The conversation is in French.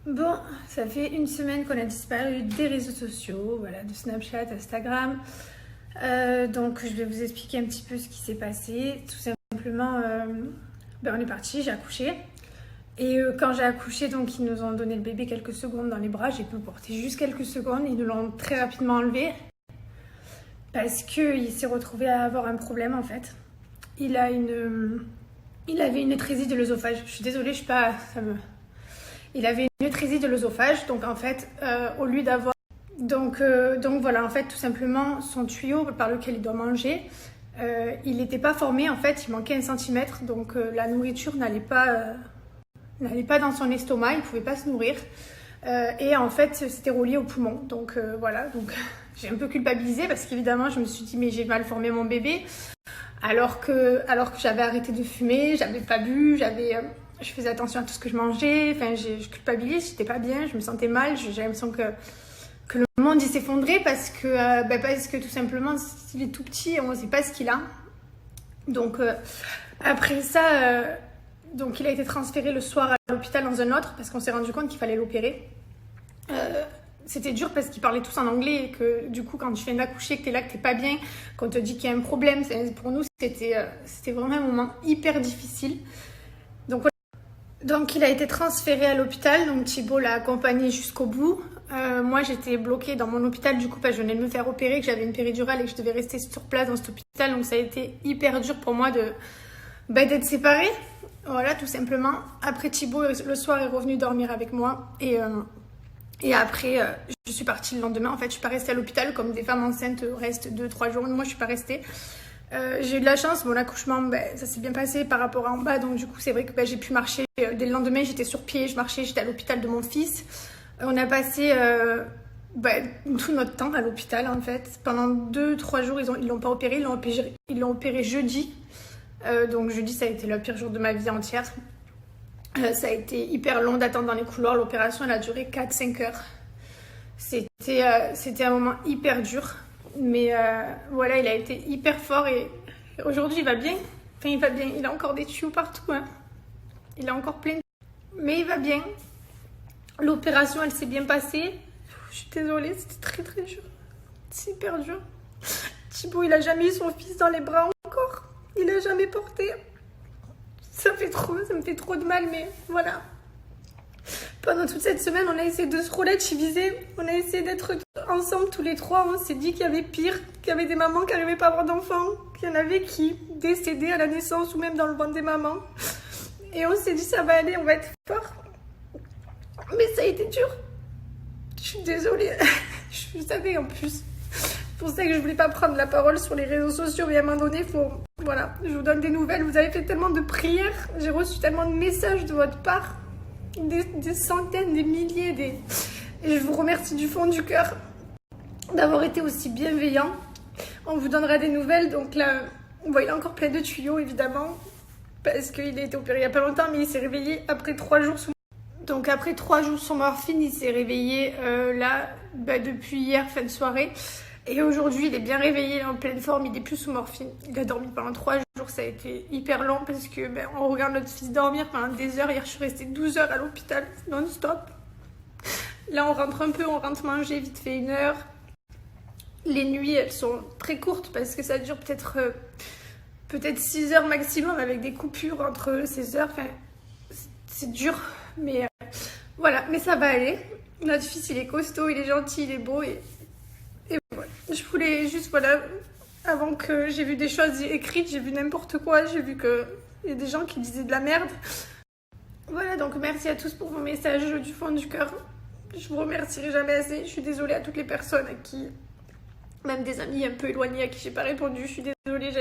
Bon, ça fait une semaine qu'on a disparu des réseaux sociaux, voilà, de Snapchat, Instagram. Donc je vais vous expliquer un petit peu ce qui s'est passé. Tout simplement, on est parti, j'ai accouché. Et quand j'ai accouché, donc ils nous ont donné le bébé quelques secondes dans les bras. J'ai pu le porter juste quelques secondes. Ils nous l'ont très rapidement enlevé parce qu'il s'est retrouvé à avoir un problème en fait. Il avait une étrésie de l'œsophage. Je suis désolée, je suis pas... Il avait une étrésie de l'œsophage, donc en fait, au lieu d'avoir... Donc voilà, en fait, tout simplement, son tuyau par lequel il doit manger, il n'était pas formé, en fait, il manquait 1 centimètre, donc la nourriture n'allait pas dans son estomac, il ne pouvait pas se nourrir. Et en fait, c'était relié au poumon. Donc voilà, donc j'ai un peu culpabilisé parce qu'évidemment, je me suis dit, mais j'ai mal formé mon bébé. Alors que j'avais arrêté de fumer, j'avais pas bu, je faisais attention à tout ce que je mangeais. Enfin, je culpabilise, j'étais pas bien, je me sentais mal. J'ai l'impression que le monde il s'effondrait parce que tout simplement, s'il est tout petit, on ne sait pas ce qu'il a. Donc après ça, donc il a été transféré le soir à l'hôpital dans un autre parce qu'on s'est rendu compte qu'il fallait l'opérer. C'était dur parce qu'ils parlaient tous en anglais et que du coup quand tu viens d'accoucher, que t'es là, que t'es pas bien, qu'on te dit qu'il y a un problème, pour nous c'était vraiment un moment hyper difficile. Donc il a été transféré à l'hôpital, donc Thibaut l'a accompagné jusqu'au bout. Moi j'étais bloquée dans mon hôpital du coup parce que je venais de me faire opérer, que j'avais une péridurale et que je devais rester sur place dans cet hôpital, donc ça a été hyper dur pour moi d'être séparée. Voilà, tout simplement. Après Thibaut le soir est revenu dormir avec moi et après, je suis partie le lendemain. En fait, je suis pas restée à l'hôpital comme des femmes enceintes restent 2-3 jours. Moi, je suis pas restée. J'ai eu de la chance. Mon accouchement, ça s'est bien passé par rapport à en bas. Donc, du coup, c'est vrai que j'ai pu marcher. Dès le lendemain, j'étais sur pied, je marchais. J'étais à l'hôpital de mon fils. On a passé tout notre temps à l'hôpital, en fait. Pendant 2-3 jours, ils l'ont pas opéré. Ils l'ont opéré jeudi. Donc, jeudi, ça a été le pire jour de ma vie entière. Ça a été hyper long d'attendre dans les couloirs. L'opération, elle a duré 4-5 heures. C'était un moment hyper dur. Mais voilà, il a été hyper fort et aujourd'hui, il va bien. Enfin, il va bien. Il a encore des tuyaux partout. Hein. Il a encore plein de... Mais il va bien. L'opération, elle s'est bien passée. Je suis désolée, c'était très très dur. C'est hyper dur. Thibaut, il a jamais eu son fils dans les bras encore. Il a jamais porté. Ça me fait trop de mal, mais voilà. Pendant toute cette semaine, on a essayé de se relativiser. On a essayé d'être ensemble tous les trois. On s'est dit qu'il y avait pire, qu'il y avait des mamans qui n'arrivaient pas à avoir d'enfants, qu'il y en avait qui décédaient à la naissance ou même dans le ventre des mamans. Et on s'est dit, ça va aller, on va être fort. Mais ça a été dur. Je suis désolée. Je savais en plus. C'est pour ça que je voulais pas prendre la parole sur les réseaux sociaux. Mais à un moment donné, voilà, je vous donne des nouvelles. Vous avez fait tellement de prières. J'ai reçu tellement de messages de votre part. Des centaines, des milliers. Et je vous remercie du fond du cœur d'avoir été aussi bienveillant. On vous donnera des nouvelles. Donc là, il a encore plein de tuyaux, évidemment. Parce qu'il a été opéré il n'y a pas longtemps. Mais il s'est réveillé après 3 jours sous... Donc après 3 jours sous morphine, il s'est réveillé depuis hier, fin de soirée. Et aujourd'hui, il est bien réveillé, il est en pleine forme, il est plus sous morphine. Il a dormi pendant 3 jours, ça a été hyper long parce que on regarde notre fils dormir pendant des heures. Hier, je suis restée 12 heures à l'hôpital, non-stop. Là, on rentre manger vite fait 1 heure. Les nuits, elles sont très courtes parce que ça dure peut-être 6 heures maximum avec des coupures entre ces heures. Enfin, c'est dur, mais voilà, mais ça va aller. Notre fils, il est costaud, il est gentil, il est beau et voilà. Je voulais juste, voilà, avant que j'ai vu des choses écrites, j'ai vu n'importe quoi, j'ai vu qu'il y a des gens qui disaient de la merde. Voilà, donc merci à tous pour vos messages du fond du cœur. Je vous remercierai jamais assez. Je suis désolée à toutes les personnes à qui, même des amis un peu éloignés à qui j'ai pas répondu. Je suis désolée.